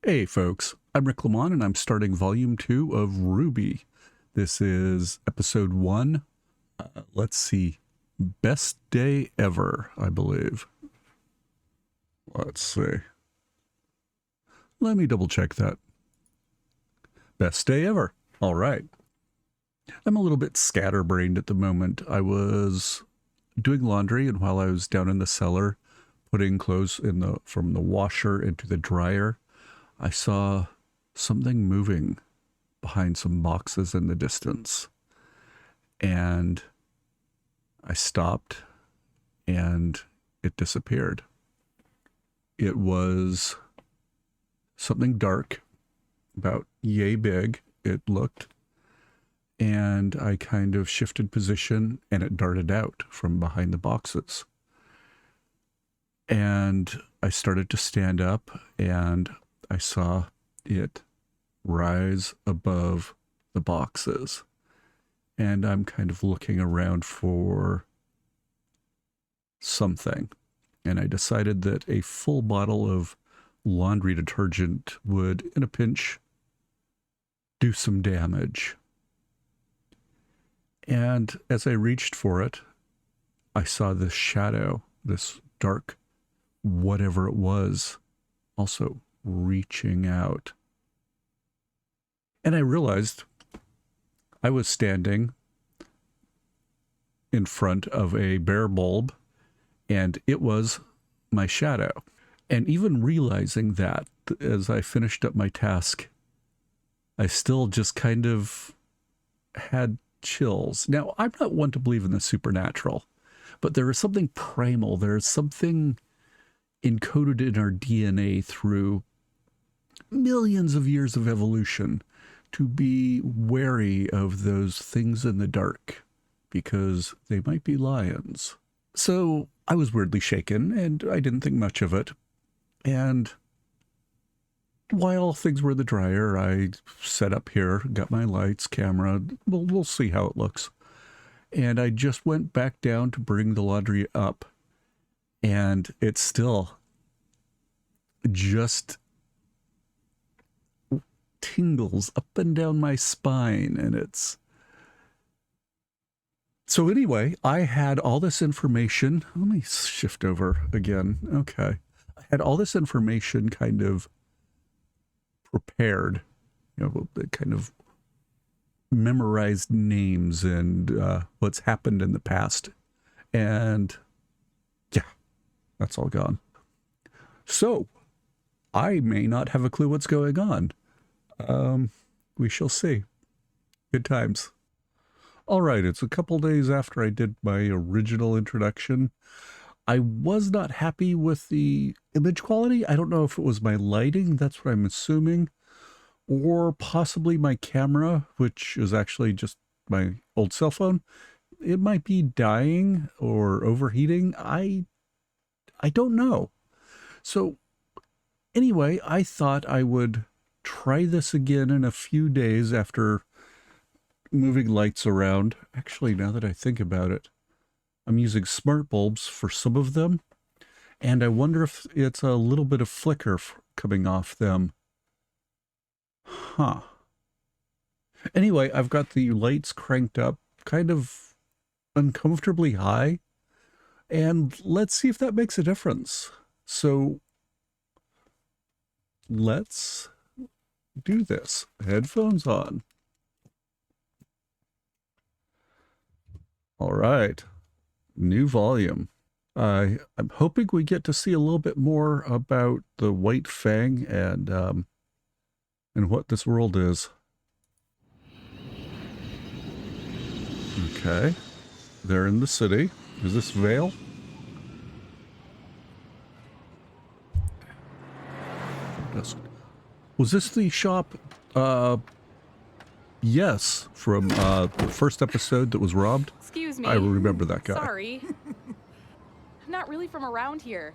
Hey folks, I'm Rick Lamont and I'm starting volume 2 of RWBY. This is episode 1. Let's see. Best day ever, I believe. Let's see. Let me double check that. Best day ever. All right. I'm a little bit scatterbrained at the moment. I was doing laundry, and while I was down in the cellar putting clothes from the washer into the dryer, I saw something moving behind some boxes in the distance. And I stopped and it disappeared. It was something dark, about yay big, it looked. And I kind of shifted position and it darted out from behind the boxes. And I started to stand up and I saw it rise above the boxes. And I'm kind of looking around for something. And I decided that a full bottle of laundry detergent would, in a pinch, do some damage. And as I reached for it, I saw this shadow, this dark whatever it was, also reaching out. And I realized I was standing in front of a bare bulb, and it was my shadow. And even realizing that, as I finished up my task, I still just kind of had chills. Now, I'm not one to believe in the supernatural, but there is something primal. There is something encoded in our DNA through millions of years of evolution to be wary of those things in the dark because they might be lions. So I was weirdly shaken and I didn't think much of it. And while things were in the dryer, I set up here, got my lights, camera. We'll see how it looks. And I just went back down to bring the laundry up. And it's still just tingles up and down my spine. And it's... So anyway, I had all this information. Let me shift over again. Okay. I had all this information kind of prepared, kind of memorized names and what's happened in the past. And yeah, that's all gone. So I may not have a clue what's going on. We shall see. Good times. All right, it's a couple days after I did my original introduction. I was not happy with the image quality. I don't know if it was my lighting, that's what I'm assuming, or possibly my camera, which is actually just my old cell phone. It might be dying or overheating. I don't know. So anyway, I thought I would try this again in a few days after moving lights around. Actually, now that I think about it, I'm using smart bulbs for some of them, and I wonder if it's a little bit of flicker coming off them. Huh. Anyway, I've got the lights cranked up kind of uncomfortably high, and let's see if that makes a difference. So let's do this. Headphones on. All right. New volume. I'm hoping we get to see a little bit more about the White Fang and what this world is. Okay. They're in the city. Is this Vale? Was this the shop? Yes, from the first episode that was robbed. Excuse me. I remember that guy. Sorry. I'm not really from around here.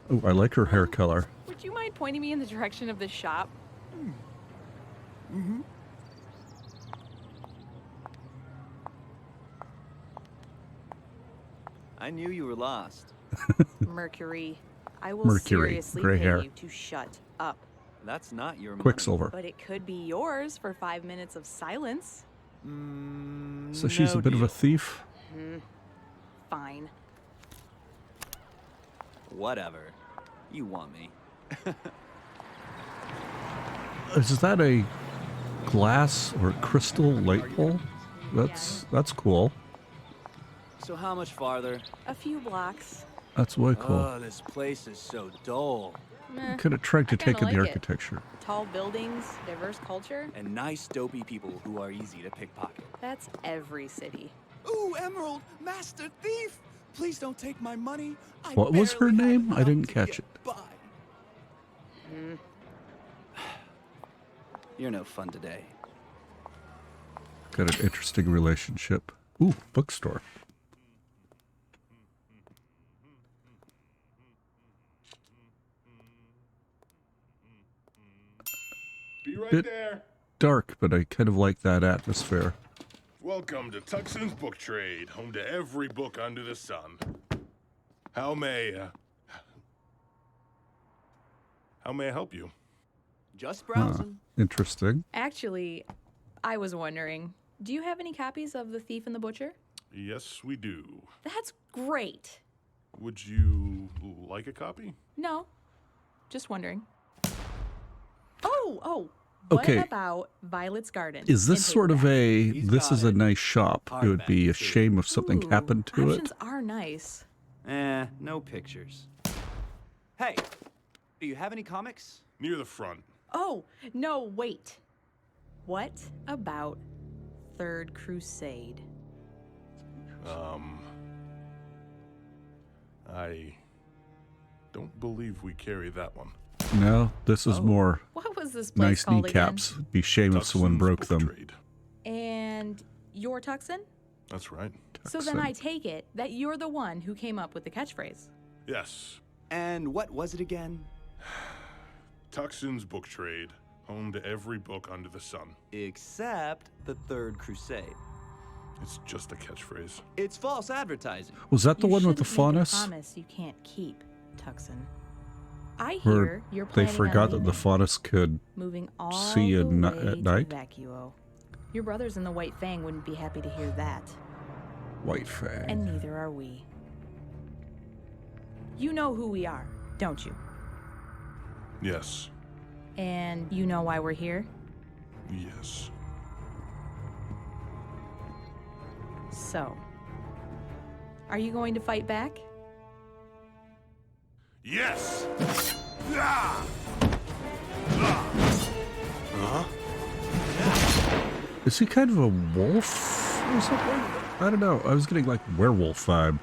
Oh, I like her hair color. Would you mind pointing me in the direction of this shop? Mm-hmm. I knew you were lost. Mercury. I will Mercury, seriously gray pay hair. you to shut up. That's not your Quicksilver. But it could be yours for 5 minutes of silence. money. So she's a bit of a thief. Fine. Whatever. You want me. Is that a glass or crystal light pole? That's cool. So how much farther? A few blocks. That's way cool. Oh, this place is so dull. Meh. Could have tried to I kinda take in the like it. architecture. Tall buildings, diverse culture. And nice, dopey people who are easy to pickpocket. That's every city. Ooh, Emerald, Master Thief! Please don't take my money. I What was her barely have name? I enough didn't to catch get it. by. You're no fun today. Got an interesting relationship. Ooh, bookstore. Be right Bit- there. Dark, but I kind of like that atmosphere. Welcome to Tuckson's Book Trade, home to every book under the sun. How may I help you? Just browsing. Interesting. Actually, I was wondering, do you have any copies of The Thief and the Butcher? Yes, we do. That's great. Would you like a copy? No, just wondering. Oh, what Okay. about Violet's Garden? Is this in sort of paperback? a, He's this got is a it. nice shop. It would be a Hardback, too. shame if something Ooh, happened to options it. are nice. No pictures. Hey, do you have any comics? Near the front. Oh, no, wait. What about Third Crusade? I don't believe we carry that one. No, this is more What was this place nice called kneecaps. Be shame if someone Tuckson's broke Book them. Trade. again? And you're Tucson? That's right. So then I take it that you're the one who came up with the catchphrase. Yes. And what was it again? Tuckson's Book Trade, home to every book under the sun. Except the Third Crusade. It's just a catchphrase. It's false advertising. Was that the You one with the shouldn't make a faunus? promise you can't keep, Tucson. I Where hear you're they planning forgot on that the leaving, faunus could moving all see you the way at night? to Vacuo. Your brothers in the White Fang wouldn't be happy to hear that, white fang. and neither are we. You know who we are, don't you? Yes. And you know why we're here? Yes. So, are you going to fight back? Yes! Is he kind of a wolf or something? I don't know. I was getting like werewolf vibe.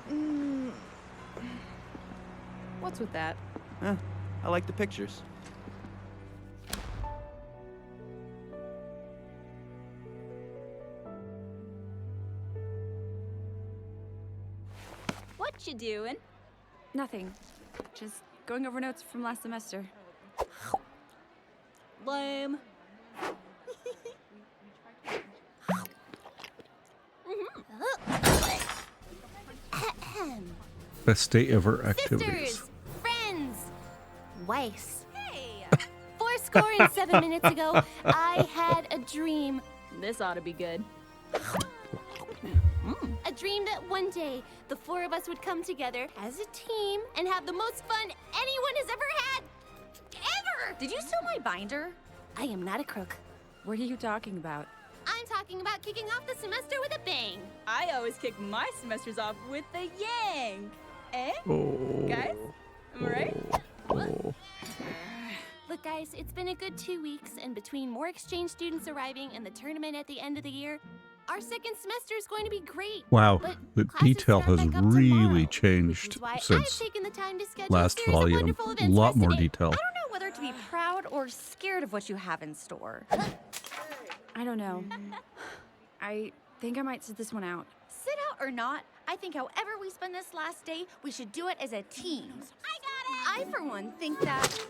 What's with that? I like the pictures. What you doing? Nothing. Just going over notes from last semester. Lame. Best day ever activities. Sisters, friends, wives. Hey! 7 minutes ago, I had a dream. This ought to be good. A dream that one day, the 4 of us would come together as a team and have the most fun anyone has ever had. Ever! Did you steal my binder? I am not a crook. What are you talking about? I'm talking about kicking off the semester with a bang. I always kick my semesters off with a yank. Eh? Oh. Guys? Am I right? Oh. Look, guys, it's been a good 2 weeks, and between more exchange students arriving and the tournament at the end of the year, our second semester is going to be great. Wow, But the classes detail start has back up tomorrow, really which changed is why I've since taken the time to schedule last a series of volume. wonderful A events for lot us more today. detail. I don't know whether to be proud or scared of what you have in store. I don't know. I think I might sit this one out. Sit out or not, I think however we spend this last day, we should do it as a team. I got it! I, for one, think that...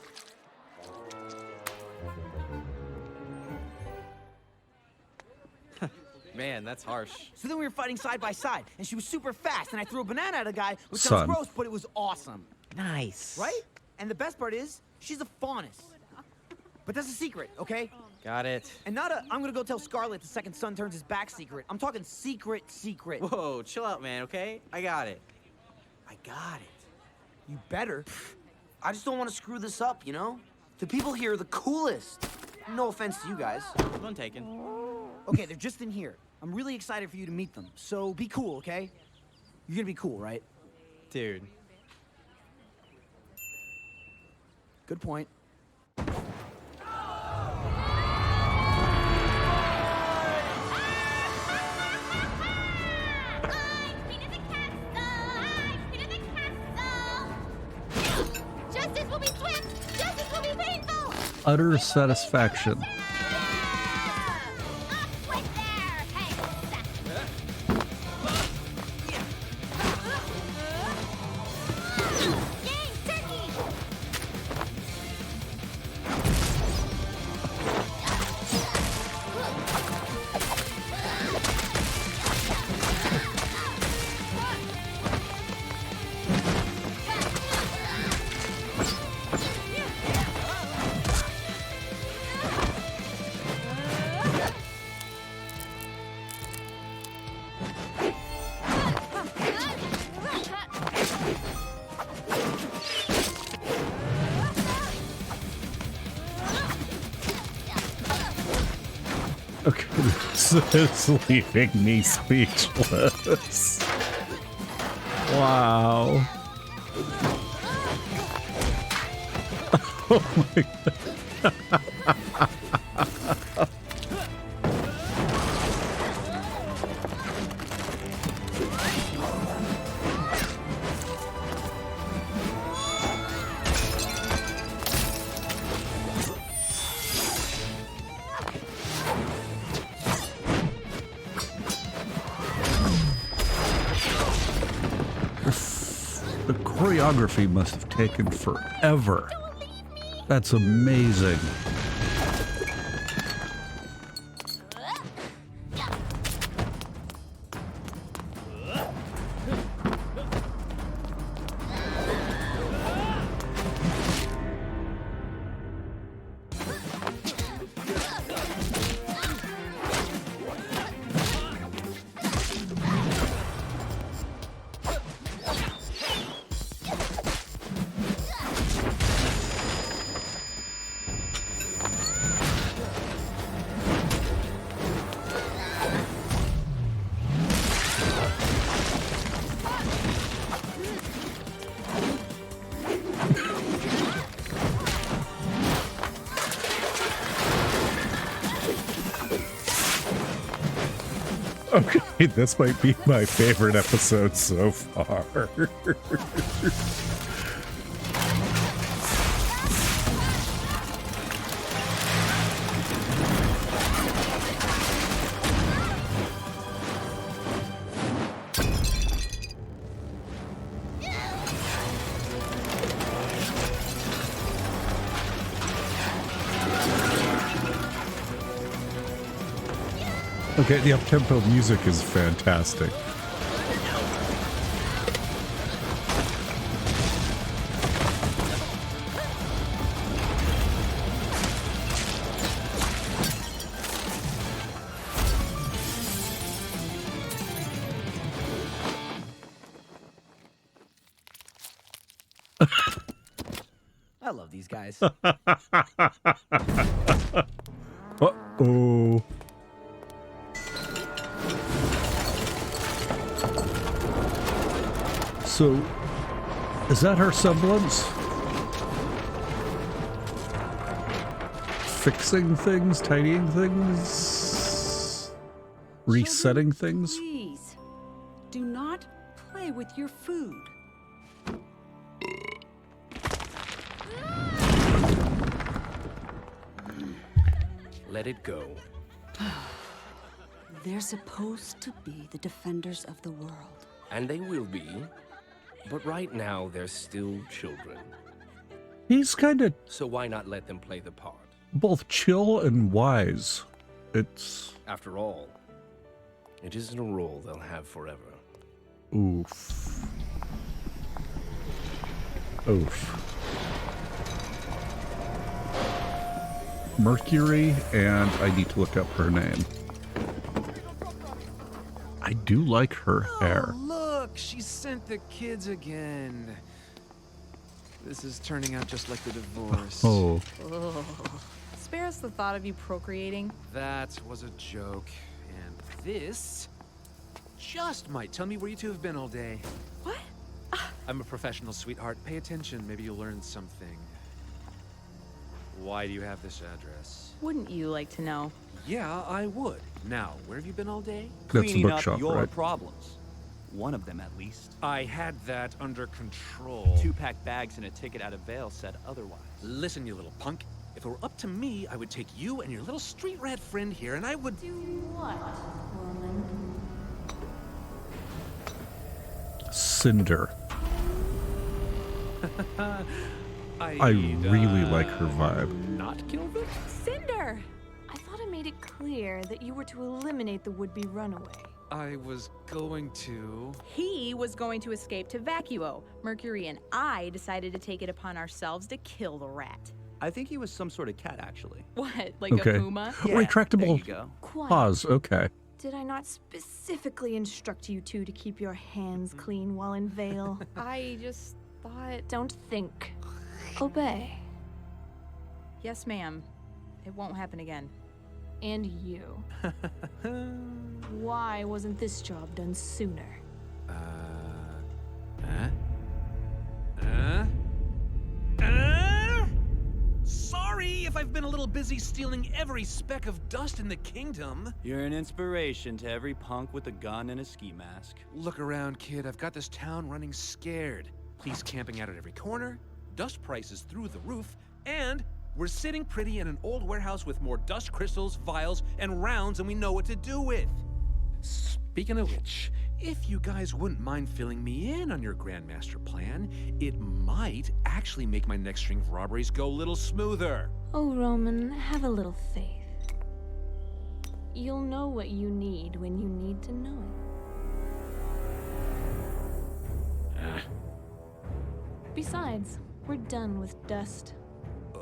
Man, that's harsh. So then we were fighting side by side, and she was super fast, and I threw a banana at a guy, which Son. sounds gross, but it was awesome. Nice. Right? And the best part is, she's a faunus. But that's a secret, okay? Got it. And not a, I'm gonna go tell Scarlet the second son turns his back secret. I'm talking secret. Whoa, chill out, man, okay? I got it. I got it. You better. I just don't want to screw this up, you know? The people here are the coolest. No offense to you guys. None taken. Okay, they're just in here. I'm really excited for you to meet them. So be cool, okay? You're gonna be cool, right? Dude. Good point. Justice will be swift! Justice will be painful! Utter satisfaction. Okay, this is leaving me speechless. Wow. Oh my god. The choreography must have taken forever. That's amazing. Okay, this might be my favorite episode so far. Okay, the up-tempo music is fantastic. I love these guys. Uh-oh. So, is that her semblance? Fixing things, tidying things, resetting things? Please, do not play with your food. Let it go. They're supposed to be the defenders of the world. And they will be. But right now, they're still children. He's kind of So why not let them play the part? both chill and wise. It's... After all, it isn't a role they'll have forever. Oof. Oof. Mercury, and I need to look up her name. I do like her hair. Look, she sent the kids again. This is turning out just like the divorce. Oh. Ugh. Spare us the thought of you procreating. That was a joke. And this just might tell me where you two have been all day. What? I'm a professional, sweetheart. Pay attention. Maybe you'll learn something. Why do you have this address? Wouldn't you like to know? Yeah, I would. Now, where have you been all day? That's the Cleaning up bookshop, your right? problems. One of them, at least. I had that under control. 2-pack bags and a ticket out of Vale said otherwise. Listen, you little punk. If it were up to me, I would take you and your little street rat friend here, and I would... Do what, woman? Cinder. I really like her vibe. Not kill them? Cinder! I thought I made it clear that you were to eliminate the would-be runaway. I was going to... He was going to escape to Vacuo. Mercury and I decided to take it upon ourselves to kill the rat. I think he was some sort of cat, actually. What, like Okay. a puma? Yeah, Retractable there you go. Quiet. paws. Okay. Did I not specifically instruct you two to keep your hands clean while in Vale? I just thought... Don't think. Obey. Yes, ma'am. It won't happen again. And you. Why wasn't this job done sooner? Sorry if I've been a little busy stealing every speck of dust in the kingdom. You're an inspiration to every punk with a gun and a ski mask. Look around, kid. I've got this town running scared. Police camping out at every corner, dust prices through the roof, and we're sitting pretty in an old warehouse with more dust crystals, vials, and rounds than we know what to do with. Speaking of which, if you guys wouldn't mind filling me in on your Grandmaster plan, it might actually make my next string of robberies go a little smoother. Oh, Roman, have a little faith. You'll know what you need when you need to know it. Besides, we're done with dust.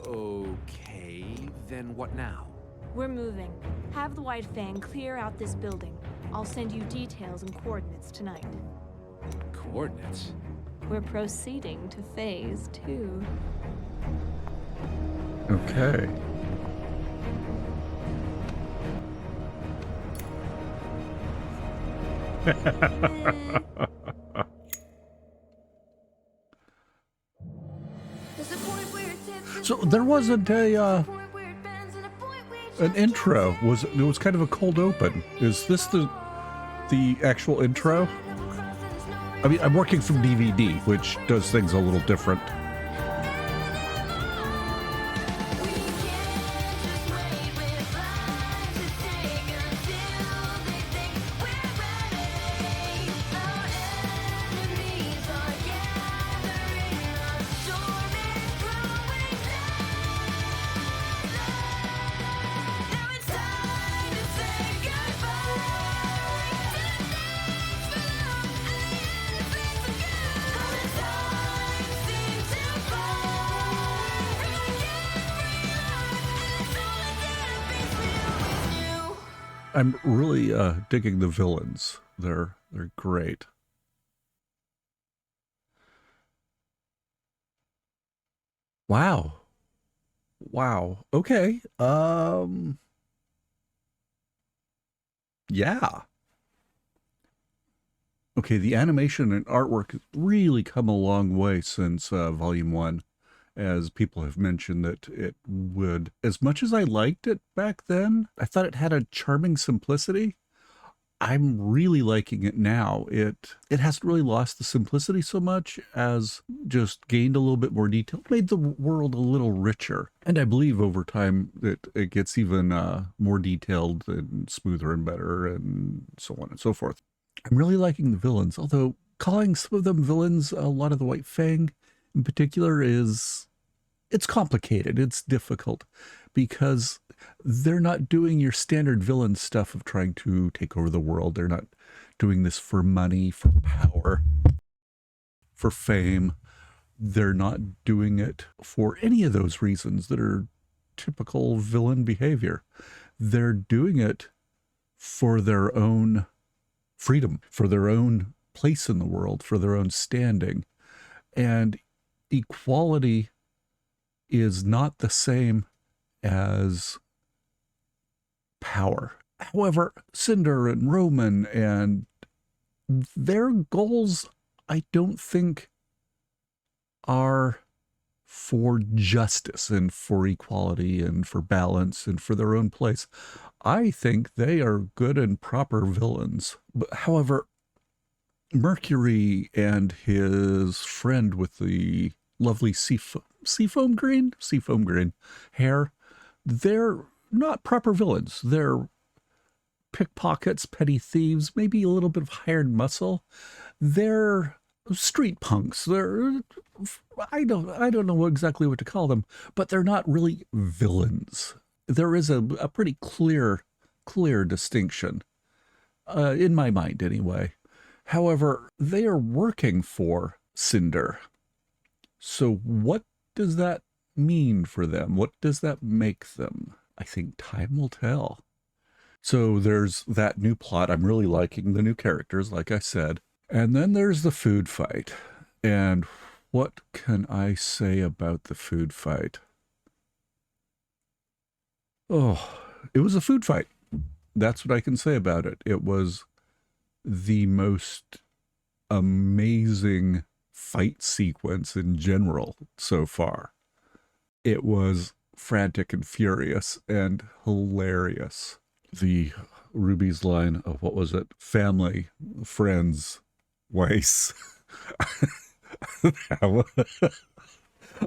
Okay, then what now? We're moving. Have the White Fang clear out this building. I'll send you details and coordinates tonight. Coordinates? We're proceeding to phase 2. Okay. So there wasn't an intro. It was kind of a cold open. Is this the actual intro? I mean, I'm working from DVD, which does things a little different. I'm really digging the villains. They're great. Wow. Wow. Okay. Yeah. Okay, the animation and artwork has really come a long way since Volume 1. As people have mentioned that it would, as much as I liked it back then, I thought it had a charming simplicity. I'm really liking it now. It hasn't really lost the simplicity so much as just gained a little bit more detail, made the world a little richer. And I believe over time that it gets even more detailed and smoother and better and so on and so forth. I'm really liking the villains, although calling some of them villains, a lot of the White Fang in particular, it's complicated. It's difficult because they're not doing your standard villain stuff of trying to take over the world. They're not doing this for money, for power, for fame. They're not doing it for any of those reasons that are typical villain behavior. They're doing it for their own freedom, for their own place in the world, for their own standing. And equality is not the same as power. However, Cinder and Roman and their goals, I don't think are for justice and for equality and for balance and for their own place. I think they are good and proper villains. But, however, Mercury and his friend with the lovely seafoam green hair, they're not proper villains. They're pickpockets, petty thieves, maybe a little bit of hired muscle. They're street punks. They're, I don't know exactly what to call them, but they're not really villains. There is a pretty clear distinction, in my mind anyway. However, they are working for Cinder. So what does that mean for them? What does that make them? I think time will tell. So there's that new plot. I'm really liking the new characters, like I said. And then there's the food fight. And what can I say about the food fight? Oh, it was a food fight. That's what I can say about it. It was the most amazing fight sequence in general so far. It was frantic and furious and hilarious. The RWBY's line of, what was it? Family, friends, Weiss.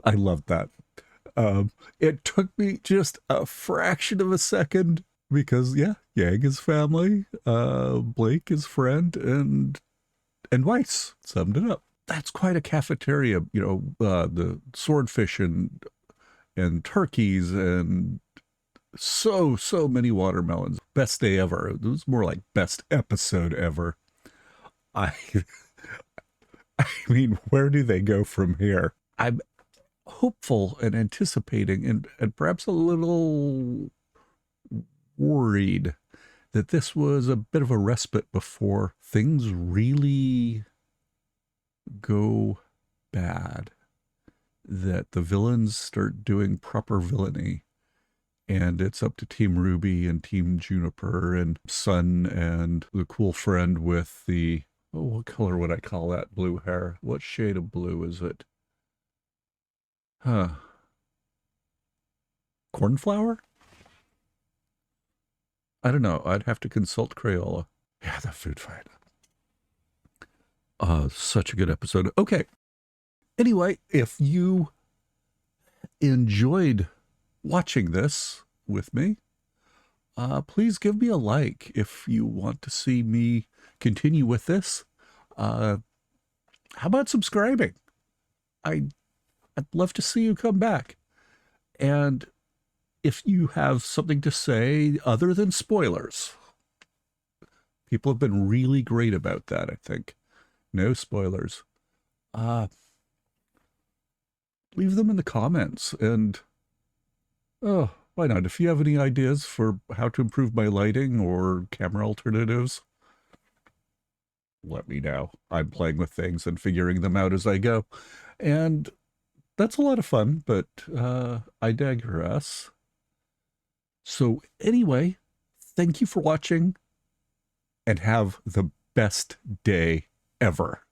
I loved that. It took me just a fraction of a second because, yeah, Yang is family, Blake is friend, and Weiss summed it up. That's quite a cafeteria, you know, the swordfish and turkeys and so many watermelons. Best day ever. It was more like best episode ever. I mean, where do they go from here? I'm hopeful and anticipating and perhaps a little worried that this was a bit of a respite before things really go bad. That the villains start doing proper villainy. And it's up to Team RWBY and Team Juniper and Sun and the cool friend with the, oh, what color would I call that blue hair? What shade of blue is it? Cornflower? I don't know. I'd have to consult Crayola. Yeah, the food fight. Such a good episode. Okay. Anyway, if you enjoyed watching this with me, please give me a like. If you want to see me continue with this, how about subscribing? I'd love to see you come back. And if you have something to say other than spoilers, people have been really great about that, I think. No spoilers. Leave them in the comments, and oh, why not? If you have any ideas for how to improve my lighting or camera alternatives, let me know. I'm playing with things and figuring them out as I go. And that's a lot of fun, but I digress. So anyway, thank you for watching, and have the best day ever.